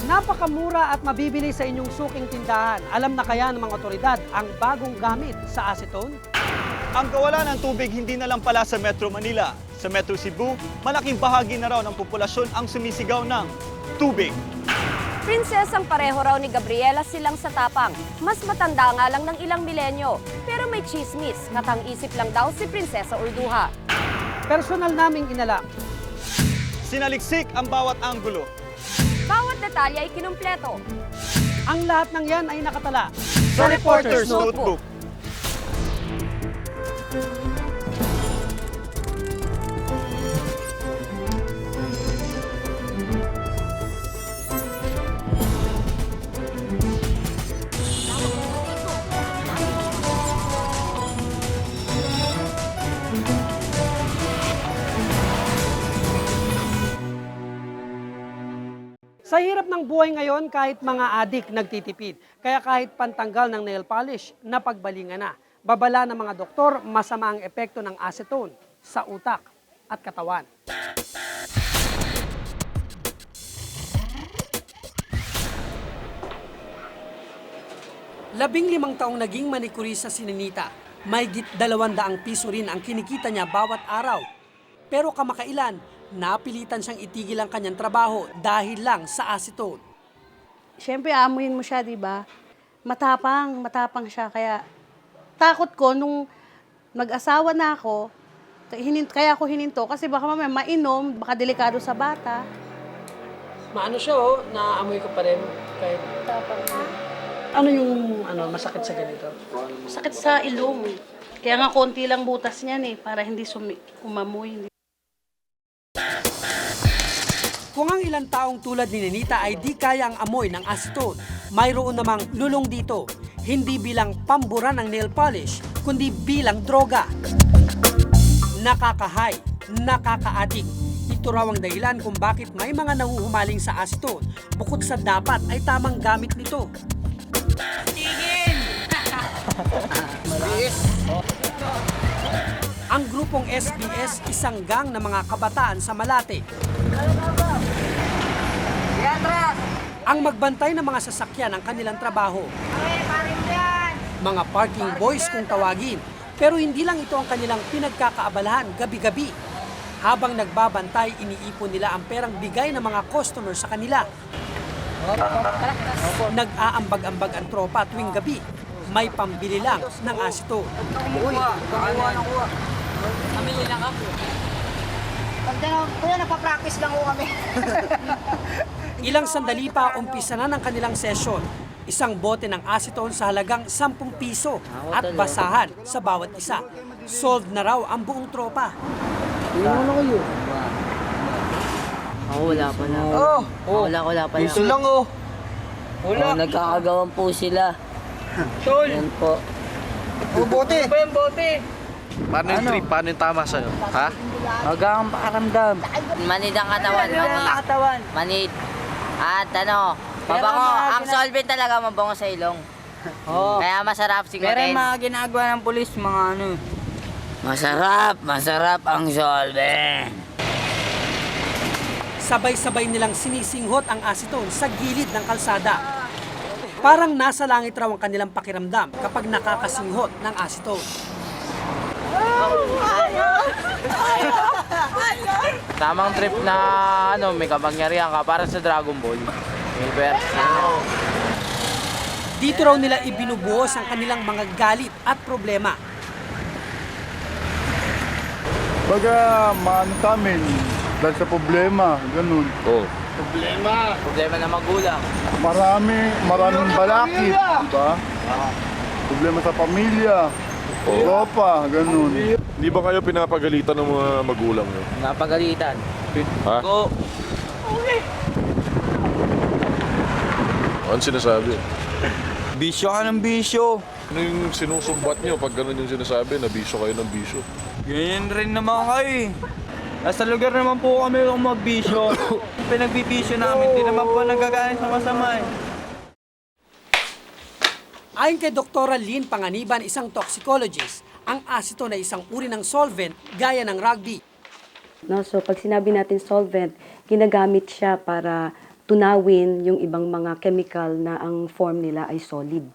Napakamura at mabibili sa inyong suking tindahan. Alam na kaya ng mga otoridad ang bagong gamit sa acetone? Ang kawalan ng tubig hindi na lang pala sa Metro Manila. Sa Metro Cebu, malaking bahagi na raw ng populasyon ang sumisigaw ng tubig. Prinsesang pareho raw ni Gabriela silang sa tapang. Mas matanda nga lang ng ilang milenyo. Pero may chismis, katang-isip lang daw si Prinsesa Urduha. Personal naming inalam. Sinaliksik ang bawat anggulo. Bawat detalye ay kinumpleto. Ang lahat ng yan ay nakatala Sa Reporter's Notebook. Sa hirap ng buhay ngayon, kahit mga adik nagtitipid. Kaya kahit pantanggal ng nail polish, napagbalingan na. Babala ng mga doktor, masama ang epekto ng acetone sa utak at katawan. ₱15 taong naging manikurista si Ninita. Mahigit 200 piso rin ang kinikita niya bawat araw. Pero kamakailan, napilitan siyang itigil ang kanyang trabaho dahil lang sa acetone. Siyempre, amuyin mo siya, di ba? Matapang siya. Kaya takot ko nung nag-asawa na ako, kaya ako hininto kasi baka mamaya mainom, baka delikado sa bata. Maano siya naamoy ko pa rin kahit Tapang ano yung masakit sa ganito? sakit sa ilong. Kaya nga konti lang butas niyan para hindi umamoy. Kung ang ilang taong tulad ni Ninita ay di kaya ang amoy ng acetone, mayroon namang lulong dito, hindi bilang pambura ng nail polish, kundi bilang droga. Nakakahay, nakaka-addict. Ito raw ang dahilan kung bakit may mga nahuhumaling sa acetone, bukod sa dapat ay tamang gamit nito. Ang grupong SBS, isang gang ng mga kabataan sa Malate. Ang magbantay ng mga sasakyan ang kanilang trabaho. Mga parking boys kung tawagin. Pero hindi lang ito ang kanilang pinagkakaabalahan gabi-gabi. Habang nagbabantay, iniipon nila ang perang bigay ng mga customer sa kanila. Nag-aambag-ambag ang tropa tuwing gabi. May pambili lang ng acetone. Pamili lang ako. Kuya, nagpa-practice lang ko kami. Ilang sandali pa, umpisa na ng kanilang session. Isang bote ng acetone sa halagang 10 piso at basahan sa bawat isa. Solved na raw ang buong tropa. Wala pa na. Wala pa na. Piso lang oh. Nagkakagawan po sila. Tol. Yan po. Bote. Ano ba yung bote? Paano yung trip? Paano yung tama sa'yo? Ha? Magang pakaramdam. Manid ang katawan. Manid. At mabango. Ang solvent talaga mabango sa ilong. Kaya masarap sigutin. Pero yung mga ginagawa ng pulis, mga Masarap ang solvent. Sabay-sabay nilang sinisinghot ang acetone sa gilid ng kalsada. Parang nasa langit raw ang kanilang pakiramdam kapag nakakasinghot ng acetone. Tamang trip na may kapangyarihan ka para sa Dragon Ball. Universe. Dito raw nila ibinubuhos ang kanilang mga galit at problema. Baga, maano sa amin, dahil sa problema, ganun. Oh. Problema na magulang. Maraming balakid, di ba? Problema sa pamilya, tropa, ganun. Hindi ba kayo pinapagalitan ng mga magulang nyo? Napagalitan. Ha? Go. Ano sinasabi? Bisyo ka ng bisyo. Ano yung sinusumbat nyo pag gano'n yung sinasabi na bisyo kayo ng bisyo? Ganyan rin naman kayo. Nasa lugar naman po kami kung magbisyo. Pinagbibisyo namin, di naman po nagkakain sa masama Ayon kay Dr. Lynn Panganiban, isang toxicologist, Ang acetone ay isang uri ng solvent gaya ng rugby. No, so pag sinabi natin solvent, ginagamit siya para tunawin yung ibang mga chemical na ang form nila ay solid.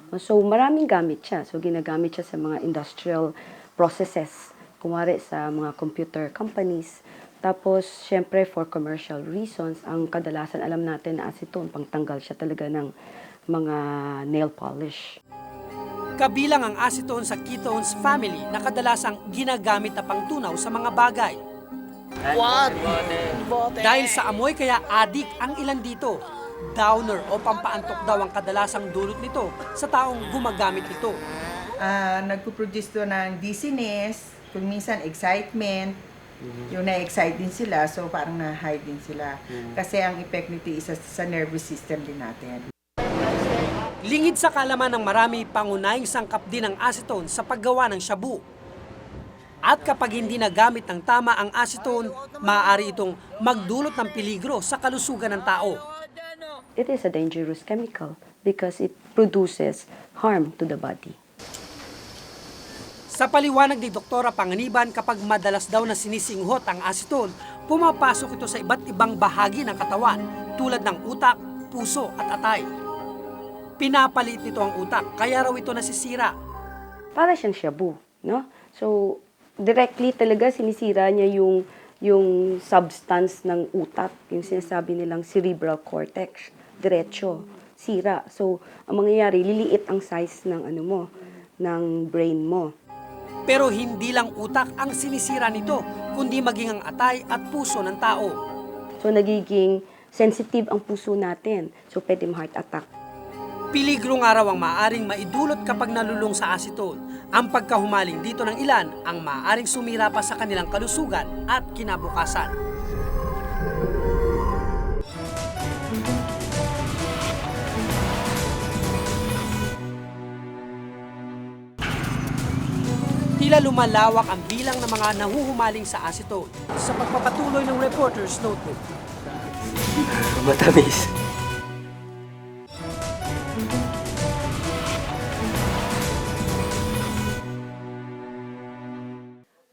No, so maraming gamit siya. So ginagamit siya sa mga industrial processes, kumari sa mga computer companies. Tapos, syempre, for commercial reasons, ang kadalasan alam natin na acetone, pangtanggal siya talaga ng mga nail polish. Kabilang ang acetone sa ketones family na kadalasang ginagamit na pangtunaw sa mga bagay. Dahil sa amoy kaya addict ang ilan dito. Downer o pampaantok daw ang kadalasang dulot nito sa taong gumagamit nito. Nagpo-produce to ng dizziness, kung minsan excitement, yung na-excite din sila, so parang na-high din sila. Kasi ang effect nito isa sa nervous system din natin. Lingid sa kalaman ng marami, pangunahing sangkap din ang acetone sa paggawa ng shabu. At kapag hindi nagamit ng tama ang acetone, maaari itong magdulot ng peligro sa kalusugan ng tao. It is a dangerous chemical because it produces harm to the body. Sa paliwanag ni Doktora Panganiban, kapag madalas daw na sinisinghot ang acetone, pumapasok ito sa iba't ibang bahagi ng katawan tulad ng utak, puso at atay. Pinapaliit nito ang utak, kaya raw ito nasisira. Para siyang shabu, no? So, directly talaga sinisira niya yung substance ng utak, yung sinasabi nilang cerebral cortex, diretso, sira. So, ang mangyayari, liliit ang size ng ng brain mo. Pero hindi lang utak ang sinisira nito, kundi maging ang atay at puso ng tao. So, nagiging sensitive ang puso natin. So, pwede heart attack. Peligro nga raw ang maaaring maidulot kapag nalulung sa acetone. Ang pagkahumaling dito ng ilan ang maaaring sumira pa sa kanilang kalusugan at kinabukasan. Tila lumalawak ang bilang ng mga nahuhumaling sa acetone sa pagpapatuloy ng Reporter's Notebook. Matamis.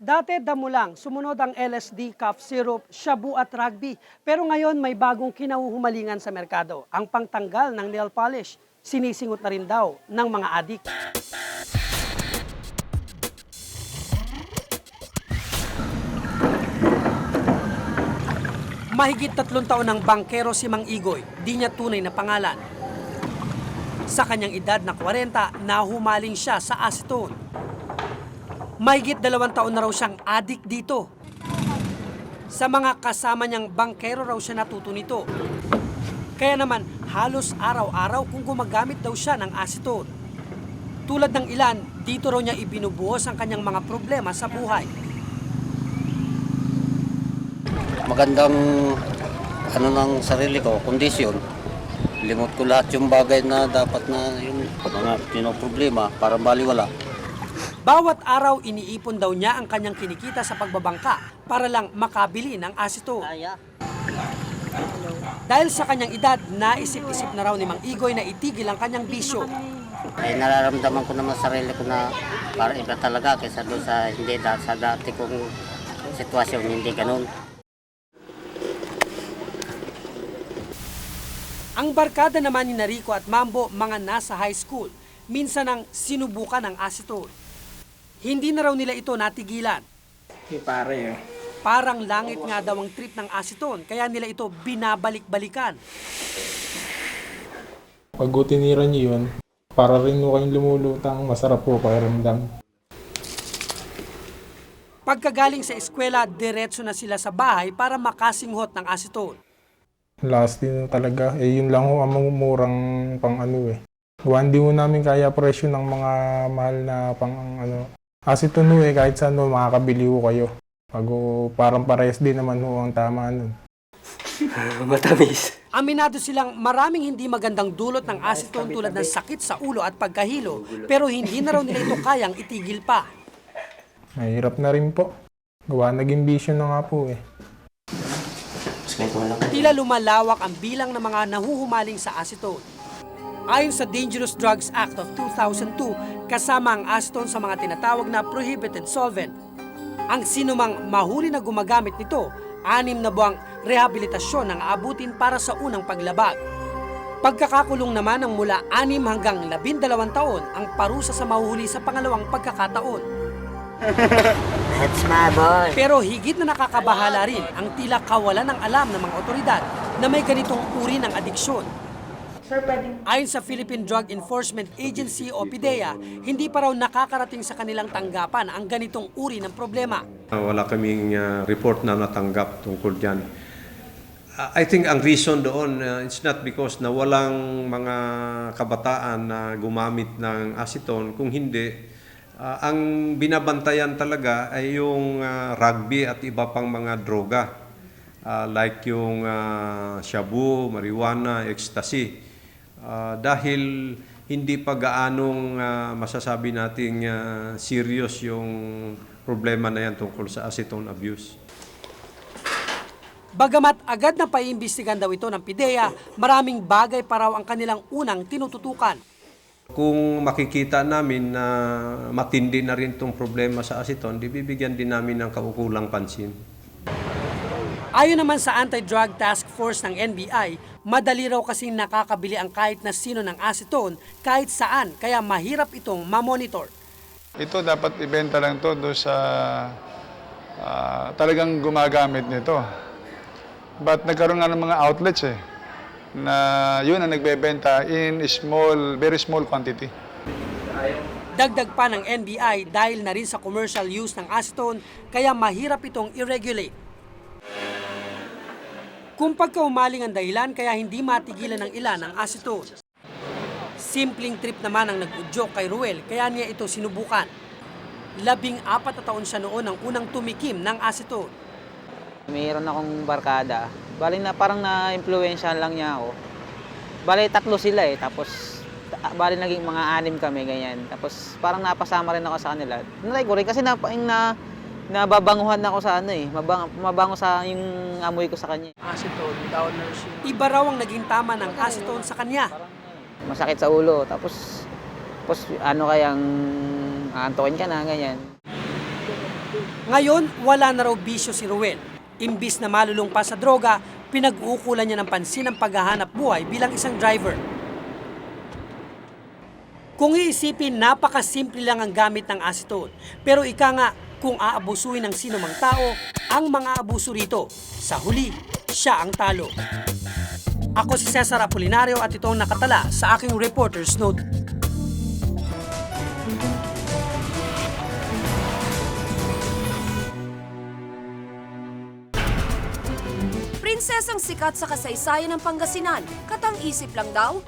Dati damo lang, sumunod ang LSD, cough syrup, shabu at rugby. Pero ngayon may bagong kinahuhumalingan sa merkado. Ang pangtanggal ng nail polish, sinisingot na rin daw ng mga adik. Mahigit 3 taon ng bangkero si Mang Igoy, di niya tunay na pangalan. Sa kanyang edad na 40, nahumaling siya sa acetone. Mahigit 2 taon na raw siyang adik dito. Sa mga kasama niyang bangkero raw siya natuto nito. Kaya naman halos araw-araw kung gumagamit daw siya ng acetone. Tulad ng ilan, dito raw niya ibinubuhos ang kanyang mga problema sa buhay. Magandang ng sarili ko, kondisyon. Limot ko lahat yung bagay na dapat na yung mga pinoproblema para baliwala. Bawat araw iniipon daw niya ang kanyang kinikita sa pagbabangka para lang makabili ng acetone. Dahil sa kanyang edad, naisip-isip na raw ni Mang Igoy na itigil ang kanyang bisyo. Ay nararamdaman ko naman sarili ko na para iba talaga kaysa doon sa hindi sa dati kong sitwasyon, hindi ganun. Ang barkada naman ni Rico at Mambo, mga nasa high school, minsan ang sinubukan ng acetone. Hindi na raw nila ito natigilan. Parang langit nga daw ang trip ng acetone, kaya nila ito binabalik-balikan. Pag tinira niyo yun, para rin mo kayong lumulutang, masarap po pakiramdam. Pagkagaling sa eskwela, diretso na sila sa bahay para makasinghot ng acetone. Last din talaga, yun lang ho ang murang pang Hindi mo namin kaya presyo ng mga mahal na pang acetone kahit saan makakabili ho kayo. Pag parang parehas din naman ho ang tama nun. Matamis. Aminado silang maraming hindi magandang dulot ng acetone tulad ng sakit sa ulo at pagkahilo, pero hindi na raw nila ito kayang itigil pa. Mahirap na rin po. Gawa naging bisyo na nga po Tila lumalawak ang bilang ng mga nahuhumaling sa acetone. Ayon sa Dangerous Drugs Act of 2002, kasama ang acetone sa mga tinatawag na prohibited solvent. Ang sinumang mahuli na gumagamit nito, 6 na buwang rehabilitasyon ang aabutin para sa unang paglabag. Pagkakakulong naman ng mula 6 hanggang 12 taon ang parusa sa mahuhuli sa pangalawang pagkakataon. That's my boy. Pero higit na nakakabahala rin ang tila kawalan ng alam ng mga otoridad na may ganitong uri ng adiksyon. Ayon sa Philippine Drug Enforcement Agency o PDEA, hindi pa raw nakakarating sa kanilang tanggapan ang ganitong uri ng problema. Wala kaming report na natanggap tungkol dyan. I think ang reason doon, it's not because na walang mga kabataan na gumamit ng acetone. Kung hindi, ang binabantayan talaga ay yung rugby at iba pang mga droga. Like yung shabu, marijuana, ecstasy. Dahil hindi pa gaanong masasabi nating serious yung problema na yan tungkol sa acetone abuse. Bagamat agad na paiimbestigan daw ito ng PDEA, maraming bagay pa raw ang kanilang unang tinututukan. Kung makikita namin na matindi na rin itong problema sa acetone, bibigyan din namin ng kaukulang pansin. Ayon naman sa Anti-Drug Task Force ng NBI, madali raw kasing nakakabili ang kahit na sino ng acetone kahit saan, kaya mahirap itong mamonitor. Ito dapat ibenta lang to doon sa talagang gumagamit nito. But nagkaroon nga ng mga outlets na yun ang nagbebenta in very small quantity. Dagdag pa ng NBI dahil na rin sa commercial use ng acetone, kaya mahirap itong i-regulate. Kung pagkaumaling ang dahilan kaya hindi matigilan ng ilan ang acetone. Simpleng trip naman ang nag-udyok kay Ruel kaya niya ito sinubukan. 14 na taon siya noon ang unang tumikim ng acetone. Mayroon akong barkada. Bali na parang na-influensyahan lang niya ako. Bali 3 sila tapos bali naging mga 6 kami ganyan. Tapos parang napasama rin ako sa kanila. Natry ko rin kasi nababanguhan ako sa mabango sa yung amoy ko sa kanya. Acetone, downers. Iba raw ang naging tama ng acetone sa kanya. Masakit sa ulo, tapos ano kayang aantukin ka na, ganyan. Ngayon, wala na raw bisyo si Ruel. Imbis na malulung pa sa droga, pinag-uukulan niya ng pansin ang paghahanap buhay bilang isang driver. Kung iisipin, napakasimple lang ang gamit ng acetone. Pero ika nga, kung aabusuin ng sino mang tao, ang mga abuso rito, sa huli, siya ang talo. Ako si Cesar Apolinario at ito ang nakatala sa aking reporter's note. Prinsesang sikat sa kasaysayan ng Pangasinan, katang-isip lang daw?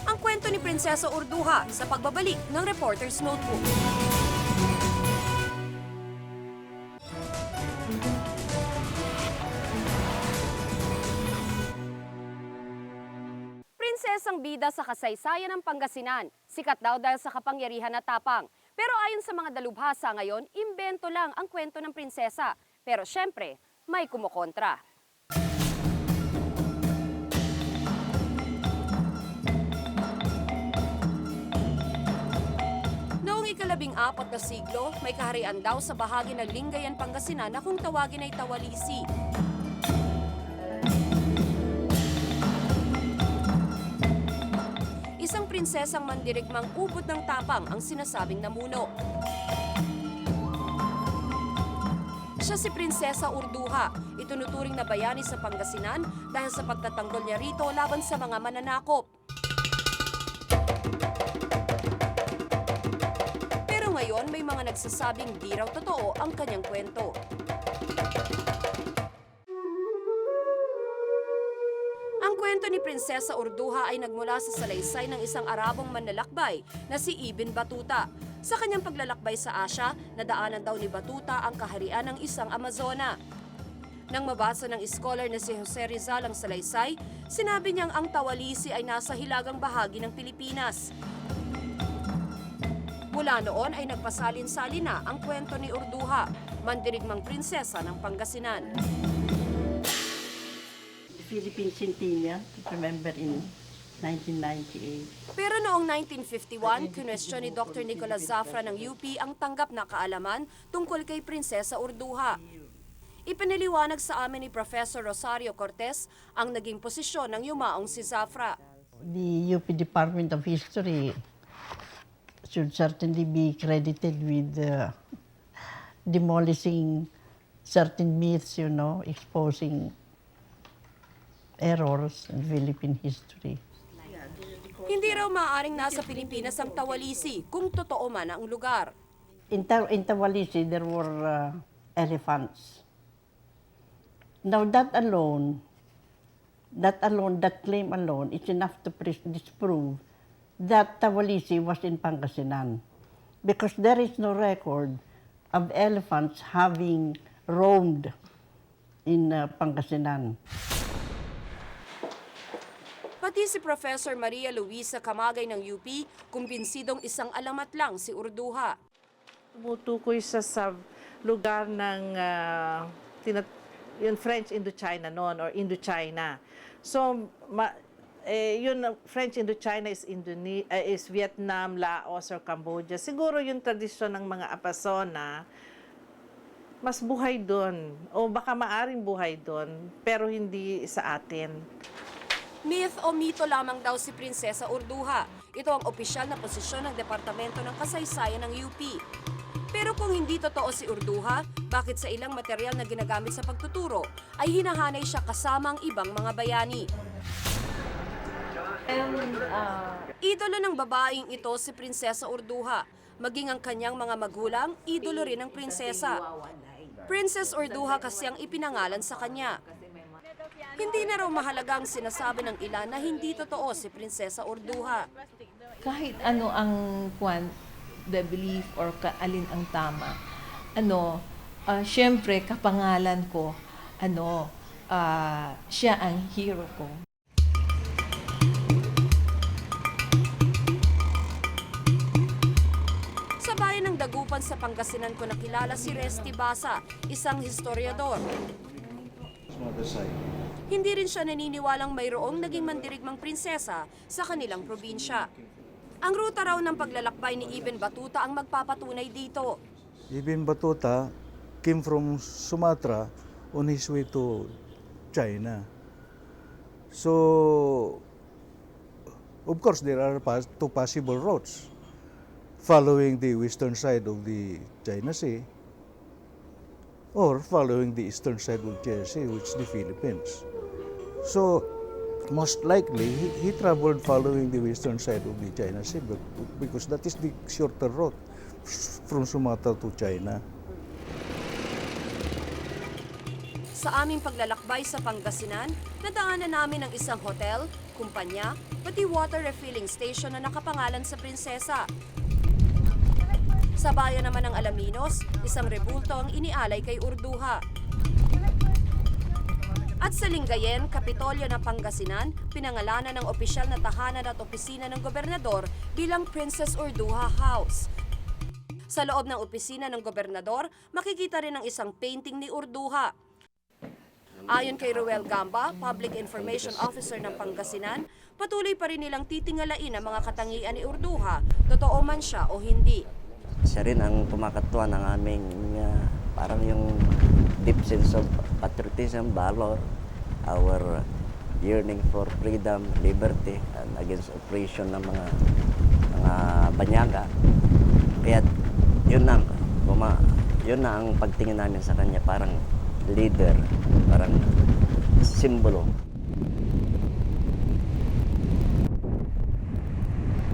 Ang kwento ni Prinsesa Urduha sa pagbabalik ng Reporter's Notebook. Prinsesang bida sa kasaysayan ng Pangasinan, sikat daw dahil sa kapangyarihan at tapang. Pero ayon sa mga dalubhasa ngayon, imbento lang ang kwento ng prinsesa. Pero syempre, may kumukontra. Noong ika-14 na siglo, may kaharian daw sa bahagi ng Lingayen, Pangasinan na kung tawagin ay Tawalisi. Isang prinsesang mandirigmang ubod ng tapang ang sinasabing namuno. Siya si Prinsesa Urduha, itunuturing na bayani sa Pangasinan dahil sa pagtatanggol niya rito laban sa mga mananakop. Pero ngayon may mga nagsasabing di raw totoo ang kanyang kwento. Ang kwento ni Prinsesa Urduha ay nagmula sa salaysay ng isang Arabong manlalakbay na si Ibn Battuta. Sa kanyang paglalakbay sa Asya, nadaanan daw ni Battuta ang kaharian ng isang Amazona. Nang mabasa ng scholar na si Jose Rizal ang salaysay, sinabi niyang ang Tawalisi ay nasa hilagang bahagi ng Pilipinas. Mula noon ay nagpasalin-salin na ang kwento ni Urduha, mandirigmang prinsesa ng Pangasinan. Philippine Centennial to remember in 1998. Pero noong 1951, kinwestiyon ni Dr. Nicolas Zafra ng UP ang tanggap na kaalaman tungkol kay Prinsesa Urduha. Ipinaliwanag sa amin ni Professor Rosario Cortez ang naging posisyon ng yumaong si Zafra. The UP Department of History should certainly be credited with demolishing certain myths, exposing errors in Philippine history. Hindi raw maaaring nasa Pilipinas ang Tawalisi kung totoo man ang lugar. In Tawalisi, there were elephants. Now that claim alone is enough to disprove that Tawalisi was in Pangasinan, because there is no record of elephants having roamed in Pangasinan. Pati si Professor Maria Luisa Camagay ng UP, kumbinsidong isang alamat lang si Urduha. Tumutukoy siya sa lugar ng yung French Indochina noon or Indochina. So, yun French Indochina is Vietnam, Laos, or Cambodia. Siguro yung tradisyon ng mga Apasona, mas buhay doon. O baka maaring buhay doon, pero hindi sa atin. Myth o mito lamang daw si Prinsesa Urduha. Ito ang opisyal na posisyon ng Departamento ng Kasaysayan ng UP. Pero kung hindi totoo si Urduha, bakit sa ilang material na ginagamit sa pagtuturo ay hinahanay siya kasama ang ibang mga bayani? Idolo ng babaeng ito si Prinsesa Urduha. Maging ang kanyang mga magulang, idolo rin ng prinsesa. Princess Urduha kasi ang ipinangalan sa kanya. Hindi na raw mahalaga ang sinasabi ng ilan na hindi totoo si Prinsesa Urduha. Kahit ano ang the belief or alin ang tama, syempre kapangalan ko, siya ang hero ko. Sa bayan ng Dagupan sa Pangasinan ko nakilala si Resty Basa, isang historiador. Hindi rin siya naniniwalang mayroong naging mandirigmang prinsesa sa kanilang probinsya. Ang ruta raw ng paglalakbay ni Ibn Batuta ang magpapatunay dito. Ibn Batuta came from Sumatra on his way to China. So, of course, there are two possible routes. Following the western side of the China Sea or following the eastern side of China Sea, which is the Philippines. So, most likely, he traveled following the western side of the China Sea because that is the shorter route from Sumatra to China. Sa aming paglalakbay sa Pangasinan, nadaanan namin ang isang hotel, kumpanya, pati water refilling station na nakapangalan sa prinsesa. Sa bayan naman ng Alaminos, isang rebulto ang inialay kay Urduha. At sa Lingayen, Kapitolyo ng Pangasinan, pinangalanan ng opisyal na tahanan at opisina ng gobernador bilang Princess Urduha House. Sa loob ng opisina ng gobernador, makikita rin ang isang painting ni Urduha. Ayon kay Ruel Gamba, Public Information Officer ng Pangasinan, patuloy pa rin nilang titingalain ang mga katangian ni Urduha, totoo man siya o hindi. Siya rin ang kumakatwa ng aming parang yung deep sense of patriotism, valor, our yearning for freedom, liberty, and against oppression ng mga banyaga. Kaya yun na ang pagtingin namin sa kanya, parang leader, parang simbolo.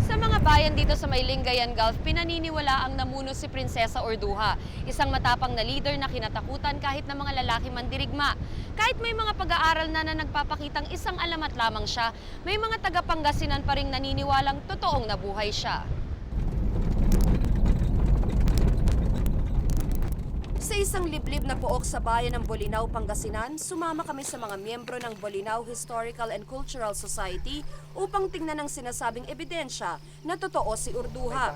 Sa mga bayan dito sa may Lingayen Gulf, pinaniniwala ang namuno si Prinsesa Urduha, isang matapang na leader na kinatakutan kahit na mga lalaki mandirigma. Kahit may mga pag-aaral na nagpapakitang isang alamat lamang siya, may mga taga-Pangasinan pa ring naniniwalang totoong nabuhay siya. Sa isang liblib na pook sa bayan ng Bolinao, Pangasinan, sumama kami sa mga miyembro ng Bolinao Historical and Cultural Society upang tingnan ang sinasabing ebidensya na totoo si Urduha.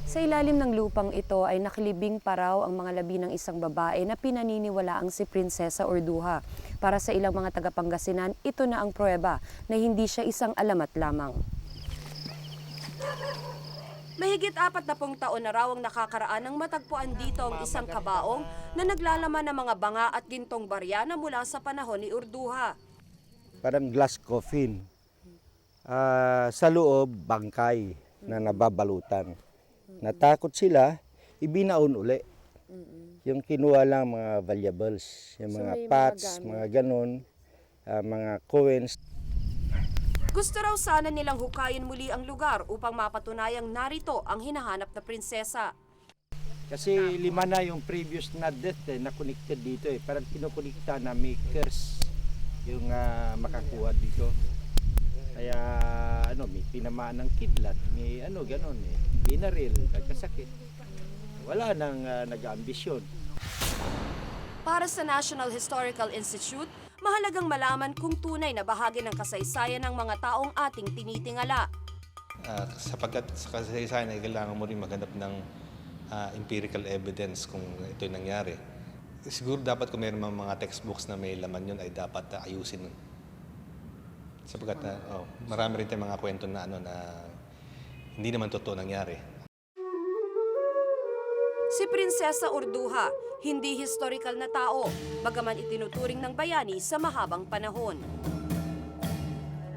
Sa ilalim ng lupang ito ay nakilibing pa raw ang mga labi ng isang babae na pinaniniwalaang si Prinsesa Urduha. Para sa ilang mga taga-Pangasinan, ito na ang pruweba na hindi siya isang alamat lamang. Mahigit 40 taon na raw ang nakakaraan ng matagpuan dito ang isang kabaong na naglalaman ng mga banga at gintong barya na mula sa panahon ni Urduha. Parang glass coffin. Sa loob, bangkay na nababalutan. Natakot sila, ibinaon uli. Yung kinuha lang mga valuables, yung mga pots, mga ganon, mga coins. Gusto raw sana nilang hukayin muli ang lugar upang mapatunayang narito ang hinahanap na prinsesa. Kasi 5 na yung previous na death na connected dito Parang kinukunikta na may curse yung makakuha dito. Kaya may tinamaan ng kidlat, may ganon binaril, nagkasakit. Wala nang nag-ambisyon. Para sa National Historical Institute, mahalagang malaman kung tunay na bahagi ng kasaysayan ng mga taong ating tinitingala. Sapagkat sa kasaysayan ay kailangan mo rin maghanap ng empirical evidence kung ito'y nangyari. Siguro dapat kung mayroon mga textbooks na may laman yun ay dapat ayusin. Sapagkat marami rin tayong mga kwento na hindi naman totoo nangyari. Si Prinsesa Urduha, hindi historical na tao, bagaman itinuturing ng bayani sa mahabang panahon.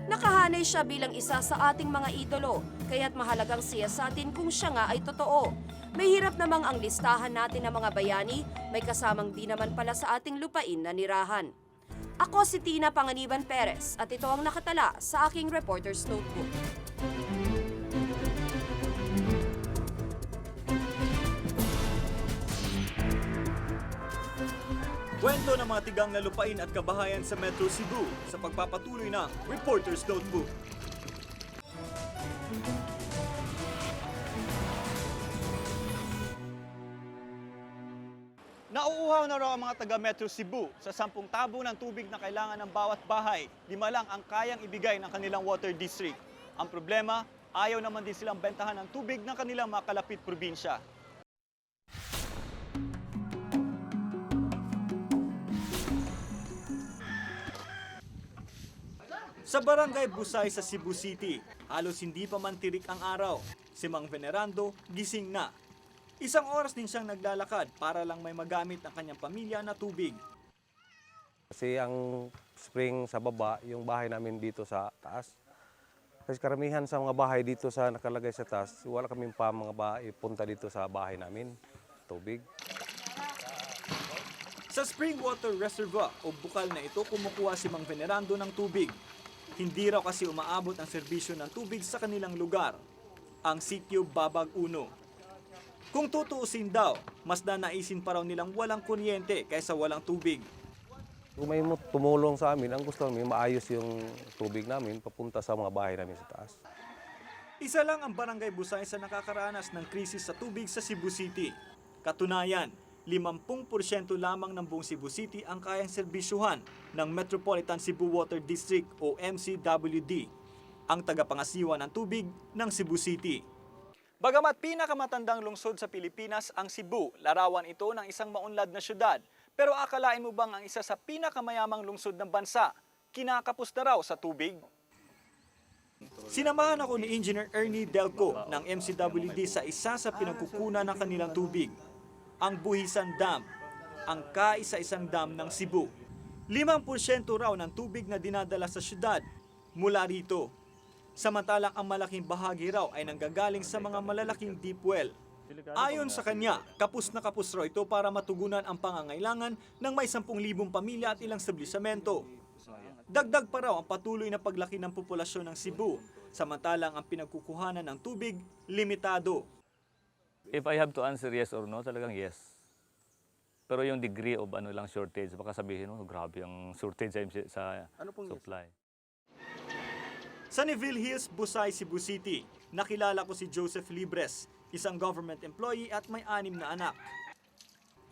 Nakahanay siya bilang isa sa ating mga idolo, kaya't mahalagang siyasatin kung siya nga ay totoo. May hirap namang ang listahan natin ng mga bayani, may kasamang di naman pala sa ating lupain na nirahan. Ako si Tina Panganiban Perez at ito ang nakatala sa aking Reporter's Notebook. Kwento ng mga tigang na lupain at kabahayan sa Metro Cebu sa pagpapatuloy ng Reporter's Notebook. Nauuhaw na raw ang mga taga Metro Cebu sa 10 tabo ng tubig na kailangan ng bawat bahay. 5 lang ang kayang ibigay ng kanilang water district. Ang problema, ayaw naman din silang bentahan ng tubig ng kanilang mga kalapit probinsya. Sa Barangay Busay sa Cebu City, halos hindi pa man tirik ang araw. Si Mang Venerando gising na. 1 oras din siyang naglalakad para lang may magamit ang kanyang pamilya na tubig. Kasi ang spring sa baba, yung bahay namin dito sa taas. Kasi karamihan sa mga bahay dito sa nakalagay sa taas, wala kaming pa mga bahay punta dito sa bahay namin, tubig. Sa spring water reservoir o bukal na ito, kumukuha si Mang Venerando ng tubig. Hindi raw kasi umaabot ang serbisyo ng tubig sa kanilang lugar, ang Sitio Babag 1. Kung tutuusin daw, mas nanaisin pa raw nilang walang kuryente kaysa walang tubig. Kung may tumulong sa amin, ang gusto namin maayos yung tubig namin papunta sa mga bahay namin sa taas. Isa lang ang Barangay Busay sa nakakaranas ng krisis sa tubig sa Cebu City. Katunayan, 50% lamang ng buong Cebu City ang kayang serbisyuhan ng Metropolitan Cebu Water District o MCWD, ang tagapangasiwa ng tubig ng Cebu City. Bagamat pinakamatandang lungsod sa Pilipinas ang Cebu, larawan ito ng isang maunlad na syudad. Pero akalain mo bang ang isa sa pinakamayamang lungsod ng bansa, kinakapos na raw sa tubig? Sinamahan ako ni Engineer Ernie Delco ng MCWD sa isa sa pinagkukunan ng kanilang tubig, ang Buhisan Dam, ang kaisa-isang dam ng Cebu. 5% raw ng tubig na dinadala sa syudad mula rito. Samantalang ang malaking bahagi raw ay nanggagaling sa mga malalaking deep well. Ayon sa kanya, kapos na kapos raw ito para matugunan ang pangangailangan ng may 10,000 pamilya at ilang establisamento. Dagdag pa raw ang patuloy na paglaki ng populasyon ng Cebu, samantalang ang pinagkukuhanan ng tubig, limitado. If I have to answer yes or no, talagang yes. Pero yung degree of shortage, baka sabihin, grabe ang shortage sa supply. Sa Neville Hills, Busay, Cebu City, nakilala ko si Joseph Libres, isang government employee at may 6 na anak.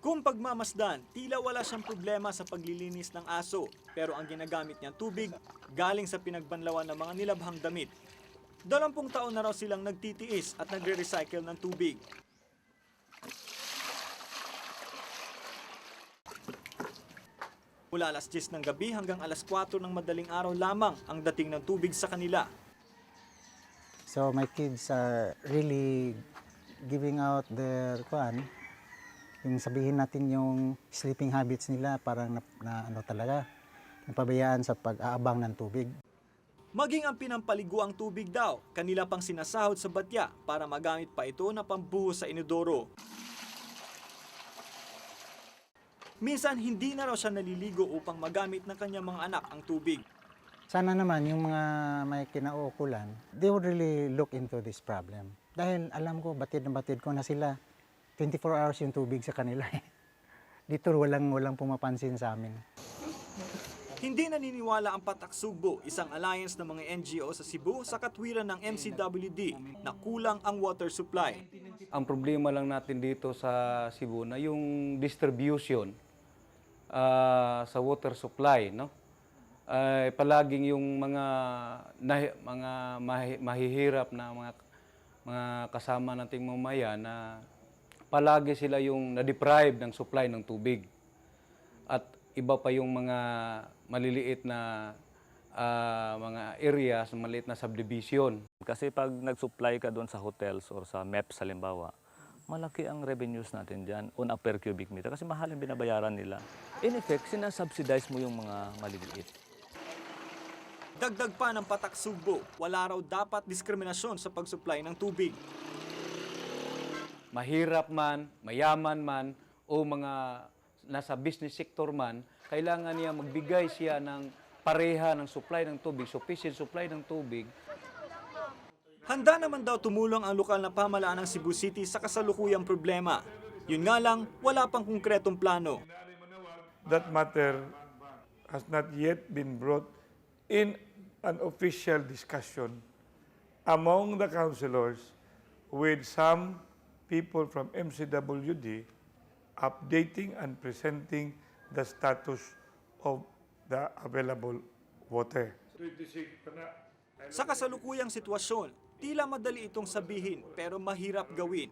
Kung pagmamasdan, tila wala siyang problema sa paglilinis ng aso, pero ang ginagamit niyang tubig galing sa pinagbanlawan ng mga nilabhang damit. 20 taon na raw silang nagtitiis at nagre-recycle ng tubig. Mula alas 10 ng gabi hanggang alas 4 ng madaling araw lamang ang dating ng tubig sa kanila. So my kids are really giving out their yung sabihin natin yung sleeping habits nila parang napabayaan sa pag-aabang ng tubig. Maging ang pinampaliguang tubig daw, kanila pang sinasahod sa batya para magamit pa ito na pambuhos sa inodoro. Minsan hindi na raw siya naliligo upang magamit ng kanyang mga anak ang tubig. Sana naman yung mga may kinauukulan, they would really look into this problem. Dahil alam ko, batid na batid ko na sila. 24 hours yung tubig sa kanila. Dito walang pumapansin sa amin. Hindi naniniwala ang Patak Sugbo, isang alliance ng mga NGO sa Cebu sa katwiran ng MCWD na kulang ang water supply. Ang problema lang natin dito sa Cebu na yung distribution sa water supply, no? Palaging yung mga mahihirap na mga kasama nating mamaya na palagi sila yung na-deprive ng supply ng tubig. At iba pa yung mga maliliit na mga areas, maliit na subdivision. Kasi pag nag-supply ka doon sa hotels or sa MEPS halimbawa, malaki ang revenues natin dyan on a per cubic meter kasi mahal yung binabayaran nila. In effect, sinasubsidize mo yung mga maliliit. Dagdag pa ng Patak Sugbo, wala raw dapat diskriminasyon sa pag-supply ng tubig. Mahirap man, mayaman man, o mga nasa business sector man, kailangan niya magbigay siya ng pareha ng supply ng tubig, sufficient supply ng tubig. Handa naman daw tumulong ang lokal na pamahalaan ng Cebu City sa kasalukuyang problema. Yun nga lang, wala pang konkretong plano. That matter has not yet been brought in an official discussion among the councilors with some people from MCWD updating and presenting the status of the available water. Sa kasalukuyang sitwasyon, tila madali itong sabihin pero mahirap gawin.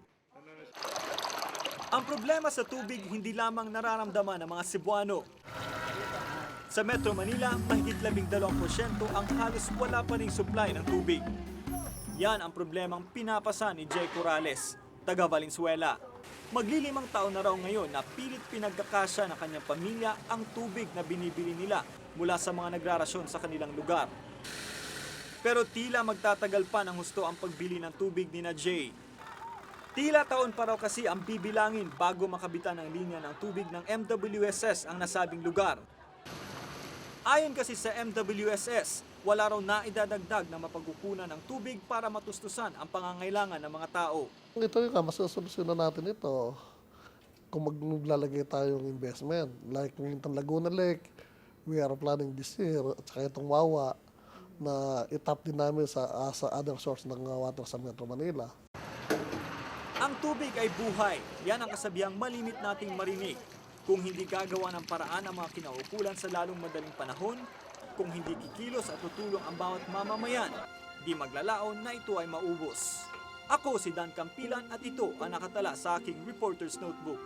Ang problema sa tubig hindi lamang nararamdaman ng mga Cebuano. Sa Metro Manila, mahigit 12% ang halos wala pa ring supply ng tubig. Yan ang problemang pinapasa ni Jay Corrales, taga Valenzuela. Maglilimang taon na raw ngayon na pilit pinagkakasya ng kanyang pamilya ang tubig na binibili nila mula sa mga nagrarasyon sa kanilang lugar. Pero tila magtatagal pa ng husto ang pagbili ng tubig ni na Jay. Tila taon pa raw kasi ang bibilangin bago makabitan ng linya ng tubig ng MWSS ang nasabing lugar. Ayon kasi sa MWSS, wala raw naidadagdag na mapagkukunan ng tubig para matustusan ang pangangailangan ng mga tao. Ito yung masasolusyonan natin ito kung maglalagay tayong investment. Like yung Laguna Lake, we are planning this year, at saka itong Wawa, na itap din namin sa other source ng water sa Metro Manila. Ang tubig ay buhay. Yan ang kasabihang malimit nating marinig. Kung hindi gagawa ng paraan ang mga kinaukulan sa lalong madaling panahon, kung hindi kikilos at tutulong ang bawat mamamayan, di maglalaon na ito ay maubos. Ako si Dan Campilan at ito ang nakatala sa aking Reporter's Notebook.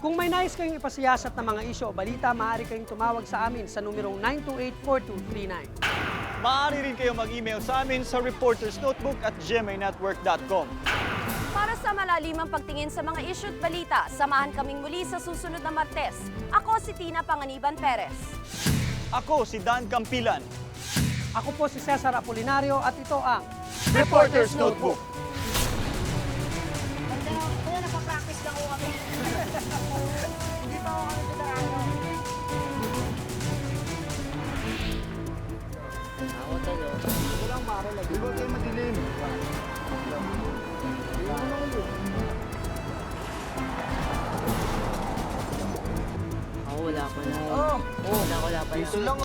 Kung may nais kayong ipasiyasat na mga isyo o balita, maaari kayong tumawag sa amin sa numerong 928-4239. Maaari rin kayong mag-email sa amin sa reportersnotebook@gmanetwork.com. Para sa malalimang pagtingin sa mga issue at balita, samahan kaming muli sa susunod na Martes. Ako si Tina Panganiban Perez. Ako si Dan Campilan. Ako po si Cesar Apolinario at ito ang Reporter's Notebook. Kuya, nakapractice lang ko kami. Hindi pa ako kami tutarano. Ako tayo. Ito lang maro lagi. Di ba kayo madilim? Wala pala. Wala pala. Piso lang.